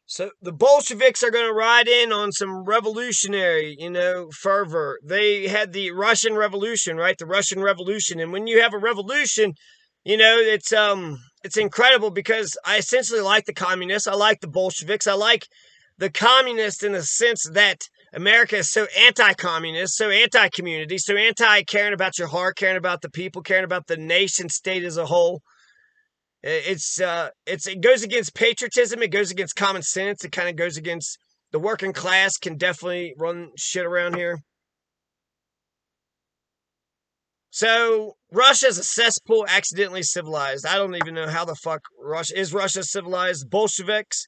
So the Bolsheviks are going to ride in on some revolutionary, fervor. They had the Russian Revolution, right? The Russian Revolution, and when you have a revolution, it's incredible because I essentially like the communists. I like the Bolsheviks. I like the communists in the sense that America is so anti-communist, so anti-community, so anti-caring about your heart, caring about the people, caring about the nation state as a whole. It goes against patriotism. It goes against common sense. It kind of goes against the working class. Can definitely run shit around here. So Russia's a cesspool, accidentally civilized. I don't even know how the fuck Russia civilized. Bolsheviks,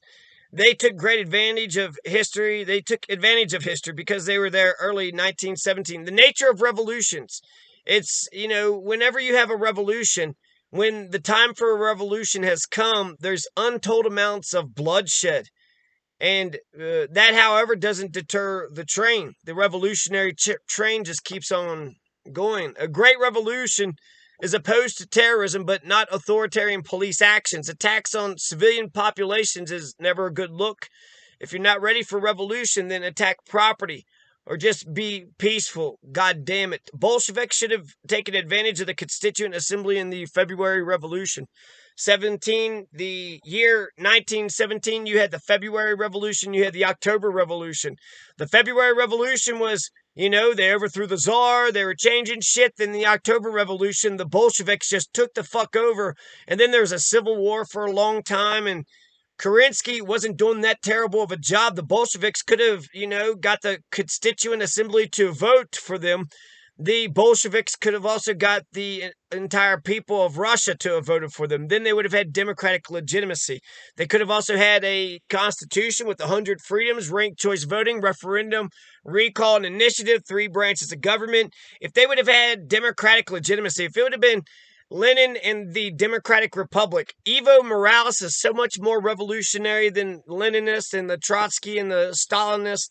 they took great advantage of history. They took advantage of history because they were there early 1917. The nature of revolutions. It's, whenever you have a revolution, when the time for a revolution has come, there's untold amounts of bloodshed. And that, however, doesn't deter the train. The revolutionary train just keeps on going. A great revolution is opposed to terrorism, but not authoritarian police actions. Attacks on civilian populations is never a good look. If you're not ready for revolution, then attack property or just be peaceful. God damn it. Bolsheviks should have taken advantage of the Constituent Assembly in the February Revolution. The year 1917, you had the February Revolution, you had the October Revolution. The February Revolution was, they overthrew the Tsar, they were changing shit. Then the October Revolution, the Bolsheviks just took the fuck over. And then there was a civil war for a long time, and Kerensky wasn't doing that terrible of a job. The Bolsheviks could have, got the Constituent Assembly to vote for them. The Bolsheviks could have also got the entire people of Russia to have voted for them. Then they would have had democratic legitimacy. They could have also had a constitution with 100 freedoms, ranked choice voting, referendum, recall, and initiative, 3 branches of government. If they would have had democratic legitimacy, if it would have been Lenin and the Democratic Republic, Evo Morales is so much more revolutionary than Leninist and the Trotsky and the Stalinist,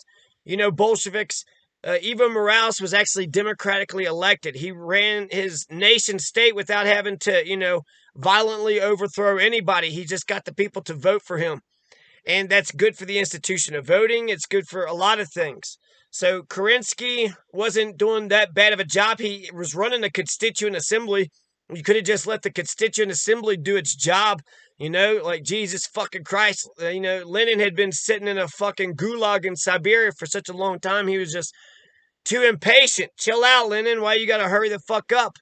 Bolsheviks. Evo Morales was actually democratically elected. He ran his nation state without having to, violently overthrow anybody. He just got the people to vote for him. And that's good for the institution of voting. It's good for a lot of things. So Kerensky wasn't doing that bad of a job. He was running the Constituent Assembly. You could have just let the Constituent Assembly do its job. Like Jesus fucking Christ. Lenin had been sitting in a fucking gulag in Siberia for such a long time. He was just too impatient. Chill out, Lenin. Why you gotta hurry the fuck up?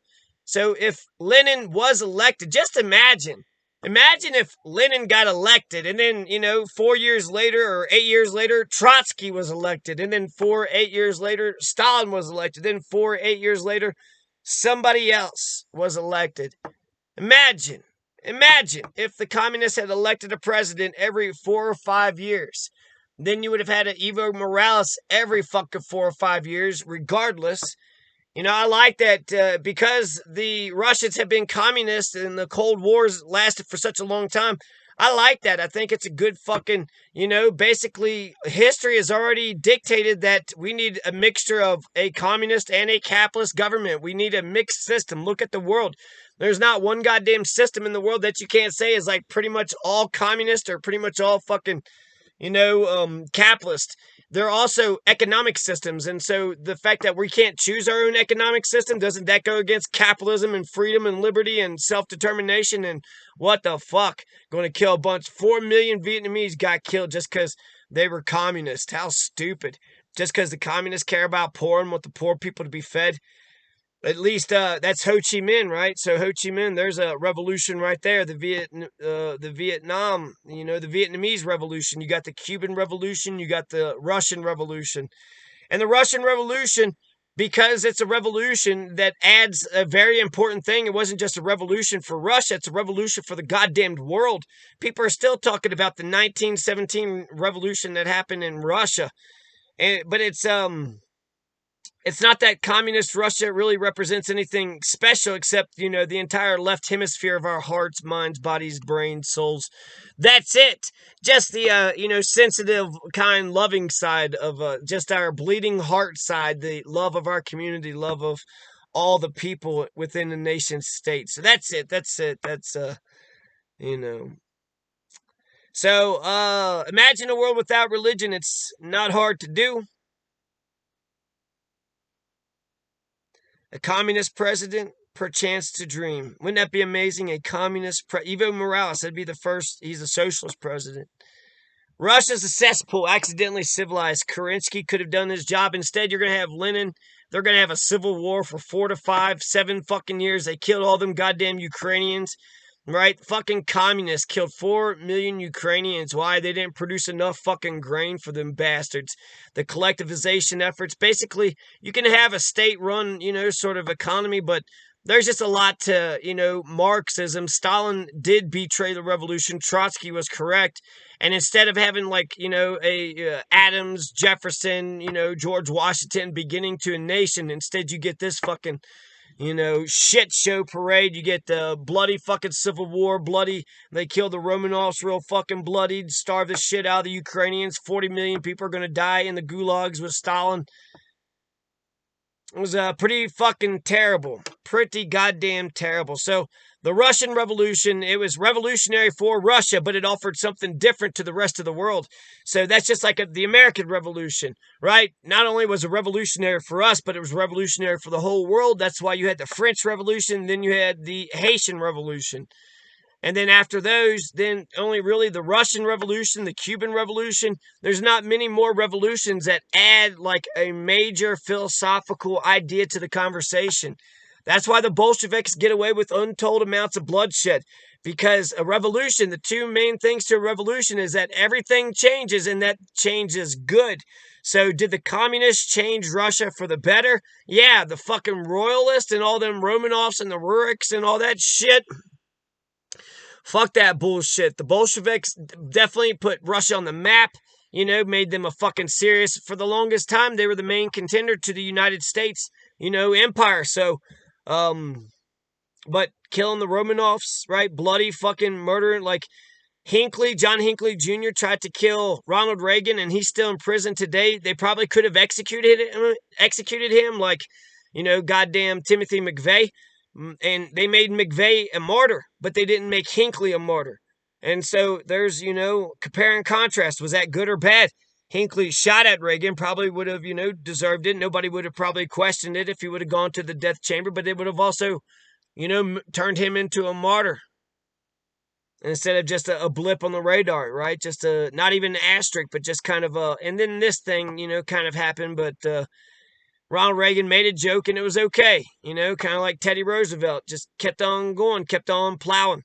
So if Lenin was elected, just imagine. Imagine if Lenin got elected and then, 4 years later or 8 years later, Trotsky was elected. And then 8 years later, Stalin was elected. Then 8 years later, somebody else was elected. Imagine if the communists had elected a president every 4 or 5 years. Then you would have had an Evo Morales every fucking 4 or 5 years, regardless. I like that because the Russians have been communists and the Cold Wars lasted for such a long time. I like that. I think it's a good fucking, basically history has already dictated that we need a mixture of a communist and a capitalist government. We need a mixed system. Look at the world. There's not one goddamn system in the world that you can't say is like pretty much all communist or pretty much all fucking, capitalist. There are also economic systems. And so the fact that we can't choose our own economic system, doesn't that go against capitalism and freedom and liberty and self-determination? And what the fuck? Going to kill a bunch. 4 million Vietnamese got killed just because they were communist. How stupid. Just because the communists care about poor and want the poor people to be fed. At least that's Ho Chi Minh, right? So Ho Chi Minh, there's a revolution right there. The Vietnam, the Vietnamese revolution. You got the Cuban revolution. You got the Russian revolution. And the Russian revolution, because it's a revolution that adds a very important thing. It wasn't just a revolution for Russia. It's a revolution for the goddamned world. People are still talking about the 1917 revolution that happened in Russia. But it's not that communist Russia really represents anything special except, the entire left hemisphere of our hearts, minds, bodies, brains, souls. That's it. Just the, sensitive, kind, loving side of just our bleeding heart side, the love of our community, love of all the people within the nation state. So that's it. That's, So, imagine a world without religion. It's not hard to do. A communist president, perchance to dream. Wouldn't that be amazing? A communist Evo Morales, that'd be the first. He's a socialist president. Russia's a cesspool, accidentally civilized. Kerensky could have done his job. Instead, you're going to have Lenin. They're going to have a civil war for 4 to 5, 7 fucking years. They killed all them goddamn Ukrainians, right? Fucking communists killed 4 million Ukrainians. Why? They didn't produce enough fucking grain for them bastards. The collectivization efforts. Basically, you can have a state-run, sort of economy, but there's just a lot to, Marxism. Stalin did betray the revolution. Trotsky was correct. And instead of having Adams, Jefferson, George Washington beginning to a nation, instead you get this fucking, shit show parade. You get the bloody fucking civil war, they killed the Romanovs real fucking bloodied, starved the shit out of the Ukrainians. 40 million people are going to die in the gulags with Stalin. It was pretty fucking terrible. Pretty goddamn terrible. So, the Russian Revolution, it was revolutionary for Russia, but it offered something different to the rest of the world. So, that's just like the American Revolution, right? Not only was it revolutionary for us, but it was revolutionary for the whole world. That's why you had the French Revolution, then you had the Haitian Revolution. And then after those, then only really the Russian Revolution, the Cuban Revolution. There's not many more revolutions that add like a major philosophical idea to the conversation. That's why the Bolsheviks get away with untold amounts of bloodshed. Because a revolution, the two main things to a revolution is that everything changes and that change is good. So did the communists change Russia for the better? Yeah, the fucking royalists and all them Romanovs and the Ruriks and all that shit. Fuck that bullshit. The Bolsheviks definitely put Russia on the map, made them a fucking serious. For the longest time, they were the main contender to the United States, empire. So, but killing the Romanovs, right? Bloody fucking murdering, like John Hinckley Jr. tried to kill Ronald Reagan, and he's still in prison today. They probably could have executed him, like, goddamn Timothy McVeigh. And they made McVeigh a martyr, but they didn't make Hinckley a martyr. And so there's, compare and contrast. Was that good or bad? Hinckley shot at Reagan, probably would have, deserved it. Nobody would have probably questioned it if he would have gone to the death chamber, but they would have also, turned him into a martyr instead of just a blip on the radar, right? Just not even an asterisk, but just kind of and then this thing, kind of happened, but Ronald Reagan made a joke and it was okay, kind of like Teddy Roosevelt, just kept on going, kept on plowing.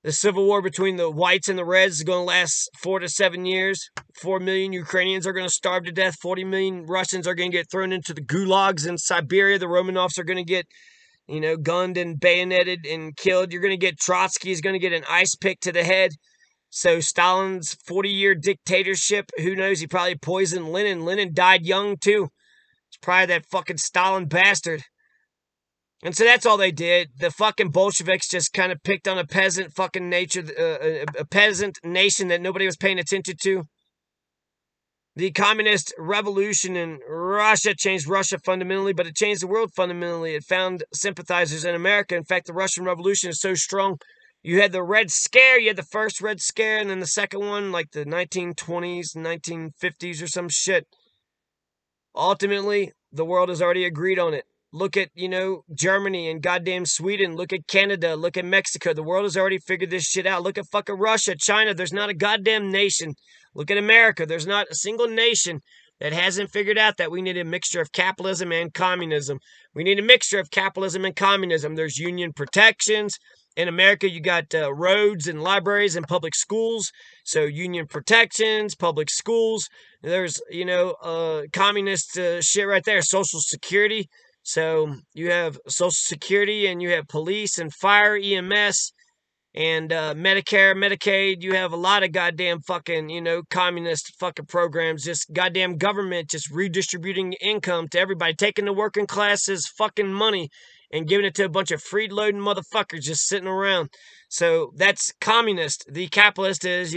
The civil war between the whites and the reds is going to last 4 to 7 years. 4 million Ukrainians are going to starve to death. 40 million Russians are going to get thrown into the gulags in Siberia. The Romanovs are going to get, gunned and bayoneted and killed. You're going to get Trotsky is going to get an ice pick to the head. So Stalin's 40-year dictatorship, who knows? He probably poisoned Lenin. Lenin died young too. It's probably that fucking Stalin bastard. And so that's all they did. The fucking Bolsheviks just kind of picked on a peasant fucking a peasant nation that nobody was paying attention to. The communist revolution in Russia changed Russia fundamentally, but it changed the world fundamentally. It found sympathizers in America. In fact, the Russian Revolution is so strong. You had the Red Scare. You had the first Red Scare, and then the second one, like the 1920s, 1950s or some shit. Ultimately, the world has already agreed on it. Look at, Germany and goddamn Sweden. Look at Canada. Look at Mexico. The world has already figured this shit out. Look at fucking Russia, China. There's not a goddamn nation. Look at America. There's not a single nation that hasn't figured out that we need a mixture of capitalism and communism. We need a mixture of capitalism and communism. There's union protections. In America, you got roads and libraries and public schools. So union protections, public schools. There's, communist shit right there. Social Security. So you have Social Security and you have police and fire, EMS, and Medicare, Medicaid. You have a lot of goddamn fucking, communist fucking programs. Just goddamn government just redistributing income to everybody. Taking the working class's fucking money and giving it to a bunch of freed-loading motherfuckers just sitting around. So that's communist. The capitalist is,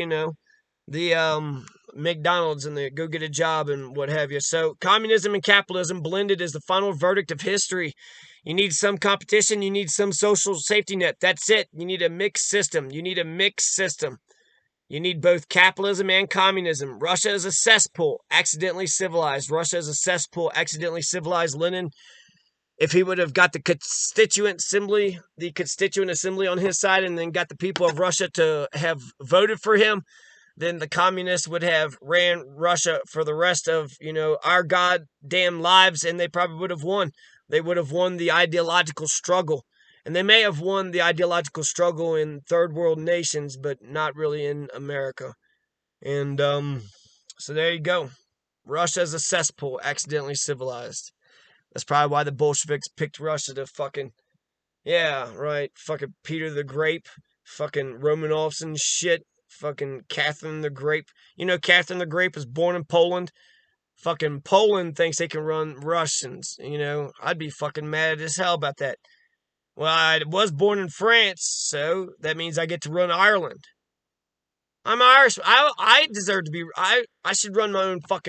the McDonald's and the go get a job and what have you. So communism and capitalism blended is the final verdict of history. You need some competition. You need some social safety net. That's it. You need a mixed system. You need both capitalism and communism. Russia is a cesspool, accidentally civilized. Russia is a cesspool, accidentally civilized. Lenin, if he would have got the constituent assembly on his side and then got the people of Russia to have voted for him, then the communists would have ran Russia for the rest of, our goddamn lives, and they probably would have won. They would have won the ideological struggle. And they may have won the ideological struggle in third world nations, but not really in America. And so there you go. Russia is a cesspool, accidentally civilized. That's probably why the Bolsheviks picked Russia to fucking, yeah, right, fucking Peter the Grape, fucking Romanovs and shit, fucking Catherine the Grape. Catherine the Grape was born in Poland. Fucking Poland thinks they can run Russians, I'd be fucking mad as hell about that. Well, I was born in France, so that means I get to run Ireland. I'm Irish. I deserve to be. I should run my own fucking